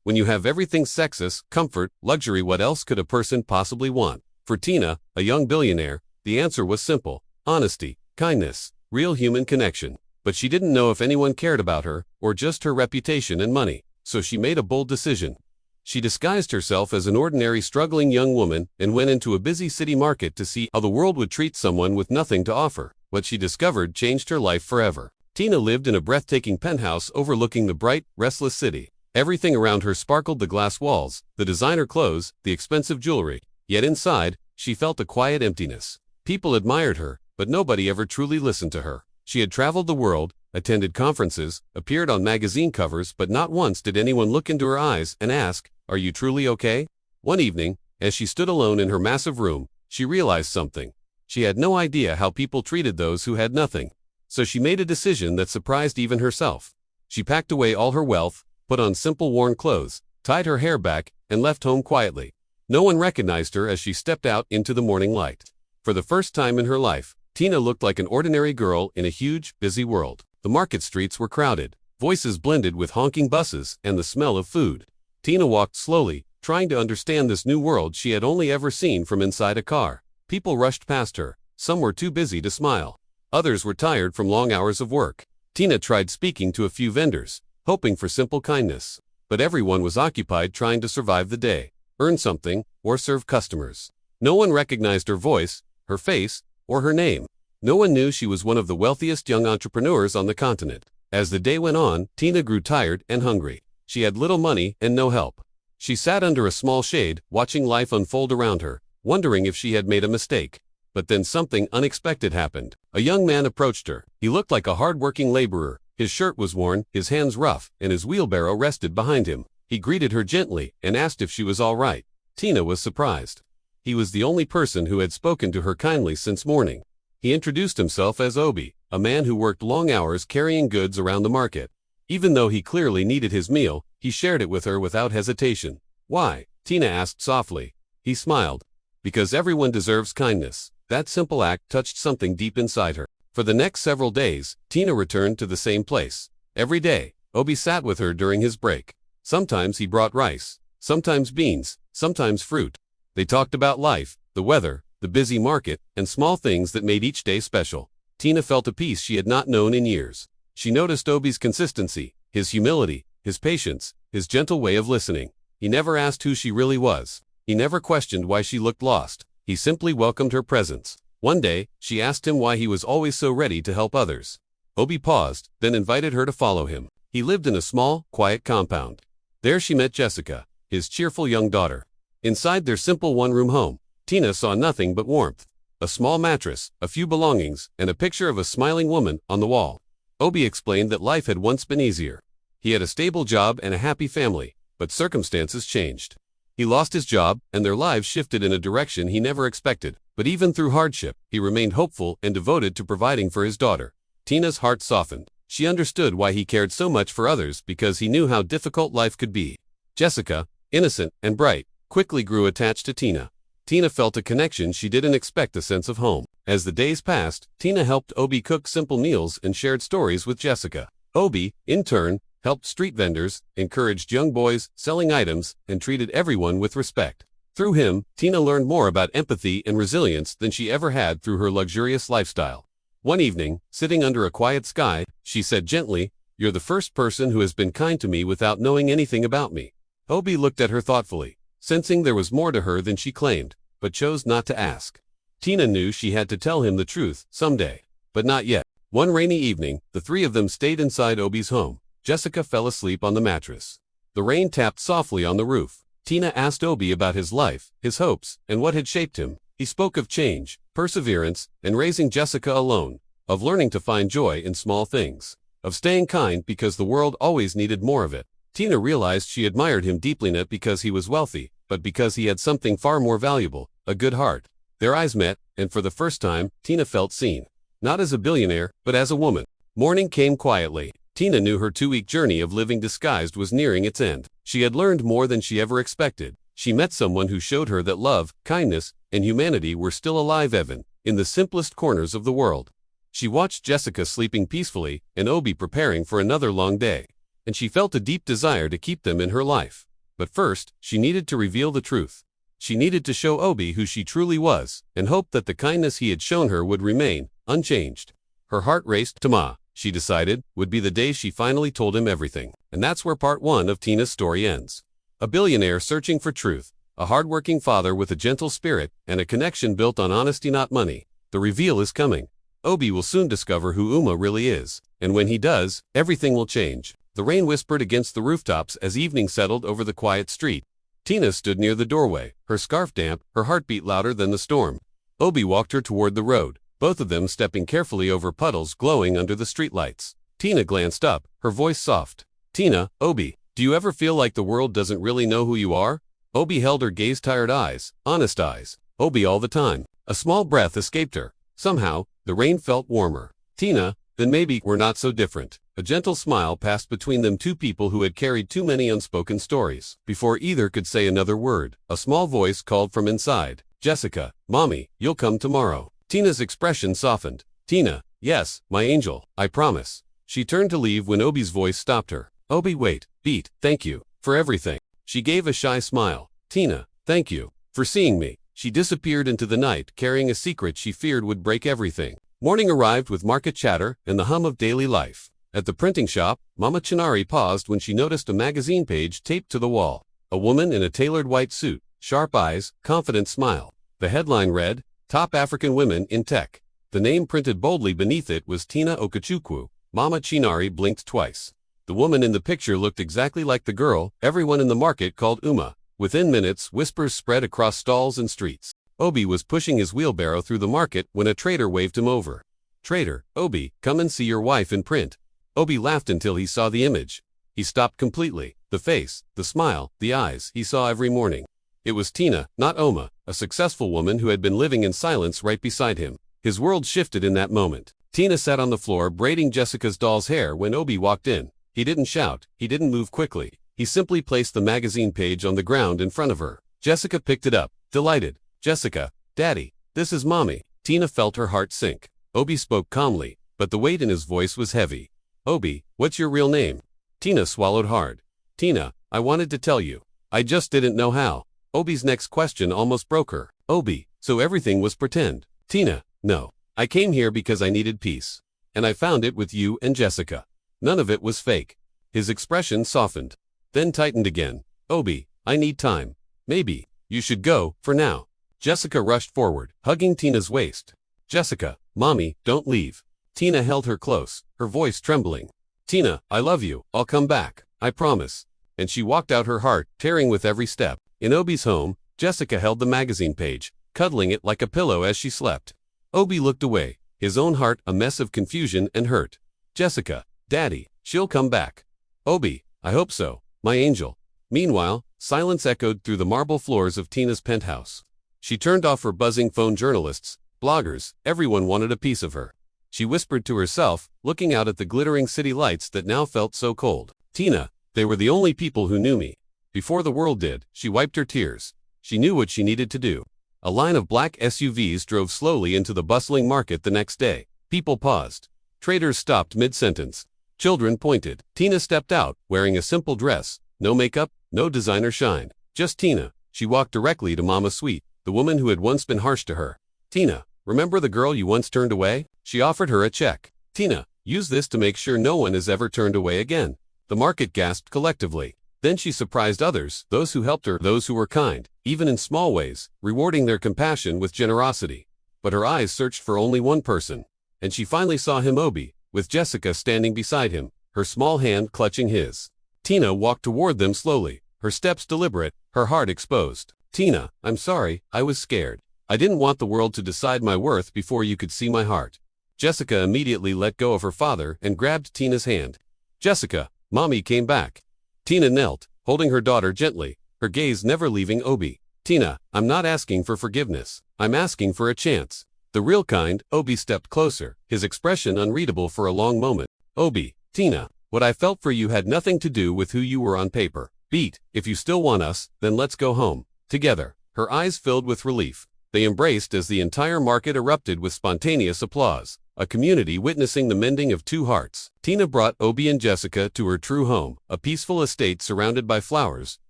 When you have everything: success, comfort, luxury, what else could a person possibly want? For Tina, a young billionaire, the answer was simple: honesty, kindness, real human connection. But she didn't know if anyone cared about her, or just her reputation and money. So she made a bold decision. She disguised herself as an ordinary struggling young woman and went into a busy city market to see how the world would treat someone with nothing to offer. What she discovered changed her life forever. Tina lived in a breathtaking penthouse overlooking the bright, restless city. Everything around her sparkled: the glass walls, the designer clothes, the expensive jewelry. Yet inside, she felt a quiet emptiness. People admired her, but nobody ever truly listened to her. She had traveled the world, attended conferences, appeared on magazine covers, but not once did anyone look into her eyes and ask, "Are you truly okay?" One evening, as she stood alone in her massive room, she realized something. She had no idea how people treated those who had nothing. So she made a decision that surprised even herself. She packed away all her wealth, put on simple worn clothes, tied her hair back, and left home quietly. No one recognized her as she stepped out into the morning light. For the first time in her life, Tina looked like an ordinary girl in a huge, busy world. The market streets were crowded. Voices blended with honking buses and the smell of food. Tina walked slowly, trying to understand this new world she had only ever seen from inside a car. People rushed past her. Some were too busy to smile. Others were tired from long hours of work. Tina tried speaking to a few vendors, hoping for simple kindness. But everyone was occupied trying to survive the day, earn something, or serve customers. No one recognized her voice, her face, or her name. No one knew she was one of the wealthiest young entrepreneurs on the continent. As the day went on, Tina grew tired and hungry. She had little money and no help. She sat under a small shade, watching life unfold around her, wondering if she had made a mistake. But then something unexpected happened. A young man approached her. He looked like a hard-working laborer. His shirt was worn, his hands rough, and his wheelbarrow rested behind him. He greeted her gently and asked if she was all right. Tina was surprised. He was the only person who had spoken to her kindly since morning. He introduced himself as Obi, a man who worked long hours carrying goods around the market. Even though he clearly needed his meal, he shared it with her without hesitation. "Why?" Tina asked softly. He smiled. "Because everyone deserves kindness." That simple act touched something deep inside her. For the next several days, Tina returned to the same place. Every day, Obi sat with her during his break. Sometimes he brought rice, sometimes beans, sometimes fruit. They talked about life, the weather, the busy market, and small things that made each day special. Tina felt a peace she had not known in years. She noticed Obi's consistency, his humility, his patience, his gentle way of listening. He never asked who she really was. He never questioned why she looked lost. He simply welcomed her presence. One day, she asked him why he was always so ready to help others. Obi paused, then invited her to follow him. He lived in a small, quiet compound. There she met Jessica, his cheerful young daughter. Inside their simple one-room home, Tina saw nothing but warmth. A small mattress, a few belongings, and a picture of a smiling woman on the wall. Obi explained that life had once been easier. He had a stable job and a happy family, but circumstances changed. He lost his job, and their lives shifted in a direction he never expected. But even through hardship, he remained hopeful and devoted to providing for his daughter. Tina's heart softened. She understood why he cared so much for others, because he knew how difficult life could be. Jessica, innocent and bright, quickly grew attached to Tina. Tina felt a connection she didn't expect: a sense of home. As the days passed, Tina helped Obi cook simple meals and shared stories with Jessica. Obi, in turn, helped street vendors, encouraged young boys selling items, and treated everyone with respect. Through him, Tina learned more about empathy and resilience than she ever had through her luxurious lifestyle. One evening, sitting under a quiet sky, she said gently, "You're the first person who has been kind to me without knowing anything about me." Obi looked at her thoughtfully, sensing there was more to her than she claimed, but chose not to ask. Tina knew she had to tell him the truth someday, but not yet. One rainy evening, the three of them stayed inside Obi's home. Jessica fell asleep on the mattress. The rain tapped softly on the roof. Tina asked Obi about his life, his hopes, and what had shaped him. He spoke of change, perseverance, and raising Jessica alone, of learning to find joy in small things, of staying kind because the world always needed more of it. Tina realized she admired him deeply, not because he was wealthy, but because he had something far more valuable: a good heart. Their eyes met, and for the first time, Tina felt seen. Not as a billionaire, but as a woman. Morning came quietly. Tina knew her 2-week journey of living disguised was nearing its end. She had learned more than she ever expected. She met someone who showed her that love, kindness, and humanity were still alive even in the simplest corners of the world. She watched Jessica sleeping peacefully and Obi preparing for another long day, and she felt a deep desire to keep them in her life. But first, she needed to reveal the truth. She needed to show Obi who she truly was, and hoped that the kindness he had shown her would remain unchanged. Her heart raced. Tomorrow, she decided, would be the day she finally told him everything. And that's where part 1 of Tina's story ends. A billionaire searching for truth, a hardworking father with a gentle spirit, and a connection built on honesty not money. The reveal is coming. Obi will soon discover who Uma really is, and when he does, everything will change. The rain whispered against the rooftops as evening settled over the quiet street. Tina stood near the doorway, her scarf damp, her heartbeat louder than the storm. Obi walked her toward the road, both of them stepping carefully over puddles glowing under the streetlights. Tina glanced up, her voice soft. Tina, Obi, do you ever feel like the world doesn't really know who you are? Obi held her gaze, tired eyes, honest eyes. Obi all the time. A small breath escaped her. Somehow, the rain felt warmer. Tina, then maybe we're not so different. A gentle smile passed between them, two people who had carried too many unspoken stories. Before either could say another word, a small voice called from inside. Jessica, Mommy, you'll come tomorrow. Tina's expression softened. Tina, yes, my angel, I promise. She turned to leave when Obi's voice stopped her. Obi, wait, Beat, thank you, for everything. She gave a shy smile. Tina, thank you, for seeing me. She disappeared into the night, carrying a secret she feared would break everything. Morning arrived with market chatter and the hum of daily life. At the printing shop, Mama Chinari paused when she noticed a magazine page taped to the wall. A woman in a tailored white suit, sharp eyes, confident smile. The headline read, Top African Women in Tech. The name printed boldly beneath it was Tina Okechukwu. Mama Chinari blinked twice. The woman in the picture looked exactly like the girl everyone in the market called Uma. Within minutes, whispers spread across stalls and streets. Obi was pushing his wheelbarrow through the market when a trader waved him over. Trader, Obi, come and see your wife in print. Obi laughed until he saw the image. He stopped completely. The face, the smile, the eyes he saw every morning. It was Tina, not Oma, a successful woman who had been living in silence right beside him. His world shifted in that moment. Tina sat on the floor braiding Jessica's doll's hair when Obi walked in. He didn't shout, he didn't move quickly. He simply placed the magazine page on the ground in front of her. Jessica picked it up, delighted. Jessica, Daddy, this is Mommy. Tina felt her heart sink. Obi spoke calmly, but the weight in his voice was heavy. Obi, what's your real name? Tina swallowed hard. Tina, I wanted to tell you. I just didn't know how. Obi's next question almost broke her. Obi, so everything was pretend? Tina, no. I came here because I needed peace. And I found it with you and Jessica. None of it was fake. His expression softened, then tightened again. Obi, I need time. Maybe you should go, for now. Jessica rushed forward, hugging Tina's waist. Jessica, Mommy, don't leave. Tina held her close, her voice trembling. Tina, I love you, I'll come back, I promise. And she walked out, her heart tearing with every step. In Obi's home, Jessica held the magazine page, cuddling it like a pillow as she slept. Obi looked away, his own heart a mess of confusion and hurt. Jessica, Daddy, she'll come back. Obi, I hope so, my angel. Meanwhile, silence echoed through the marble floors of Tina's penthouse. She turned off her buzzing phone. Journalists, bloggers, everyone wanted a piece of her. She whispered to herself, looking out at the glittering city lights that now felt so cold. Tina, they were the only people who knew me. Before the world did, she wiped her tears. She knew what she needed to do. A line of black SUVs drove slowly into the bustling market the next day. People paused. Traders stopped mid-sentence. Children pointed. Tina stepped out, wearing a simple dress. No makeup, no designer shine. Just Tina. She walked directly to Mama Sweet, the woman who had once been harsh to her. Tina, remember the girl you once turned away? She offered her a check. Tina, use this to make sure no one is ever turned away again. The market gasped collectively. Then she surprised others, those who helped her, those who were kind, even in small ways, rewarding their compassion with generosity. But her eyes searched for only one person. And she finally saw him, Obi, with Jessica standing beside him, her small hand clutching his. Tina walked toward them slowly, her steps deliberate, her heart exposed. Tina, I'm sorry, I was scared. I didn't want the world to decide my worth before you could see my heart. Jessica immediately let go of her father and grabbed Tina's hand. Jessica, Mommy came back. Tina knelt, holding her daughter gently, her gaze never leaving Obi. Tina, I'm not asking for forgiveness. I'm asking for a chance. The real kind. Obi stepped closer, his expression unreadable for a long moment. Obi, Tina, what I felt for you had nothing to do with who you were on paper. Beat, if you still want us, then let's go home. Together. Her eyes filled with relief. They embraced as the entire market erupted with spontaneous applause, a community witnessing the mending of two hearts. Tina brought Obi and Jessica to her true home, a peaceful estate surrounded by flowers,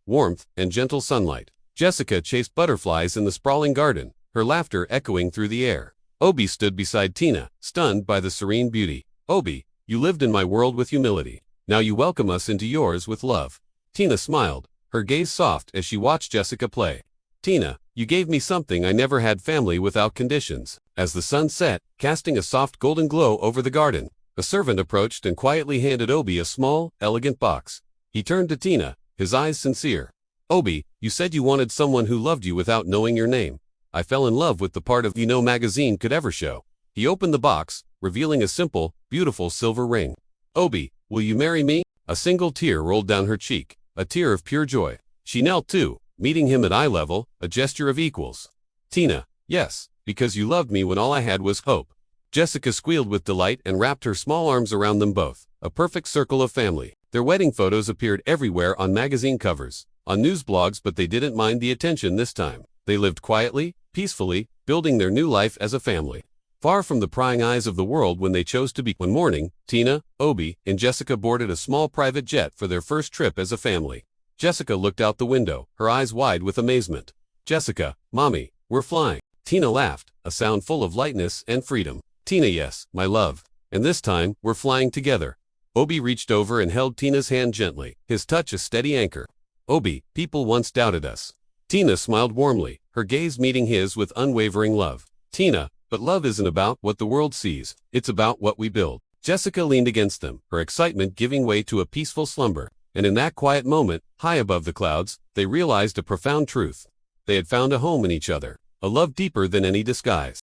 warmth, and gentle sunlight. Jessica chased butterflies in the sprawling garden, her laughter echoing through the air. Obi stood beside Tina, stunned by the serene beauty. Obi, you lived in my world with humility. Now you welcome us into yours with love. Tina smiled, her gaze soft as she watched Jessica play. Tina, you gave me something I never had, family without conditions. As the sun set, casting a soft golden glow over the garden, a servant approached and quietly handed Obi a small, elegant box. He turned to Tina, his eyes sincere. Obi, you said you wanted someone who loved you without knowing your name. I fell in love with the part of you no magazine could ever show. He opened the box, revealing a simple, beautiful silver ring. Obi, will you marry me? A single tear rolled down her cheek, a tear of pure joy. She knelt too, meeting him at eye level, a gesture of equals. Tina, yes, because you loved me when all I had was hope. Jessica squealed with delight and wrapped her small arms around them both, a perfect circle of family. Their wedding photos appeared everywhere on magazine covers, on news blogs, but they didn't mind the attention this time. They lived quietly, peacefully, building their new life as a family. Far from the prying eyes of the world when they chose to be. One morning, Tina, Obi, and Jessica boarded a small private jet for their first trip as a family. Jessica looked out the window, her eyes wide with amazement. Jessica, Mommy, we're flying. Tina laughed, a sound full of lightness and freedom. Tina, yes, my love. And this time, we're flying together. Obi reached over and held Tina's hand gently, his touch a steady anchor. Obi, people once doubted us. Tina smiled warmly, her gaze meeting his with unwavering love. Tina, but love isn't about what the world sees, it's about what we build. Jessica leaned against them, her excitement giving way to a peaceful slumber. And in that quiet moment, high above the clouds, they realized a profound truth. They had found a home in each other, a love deeper than any disguise.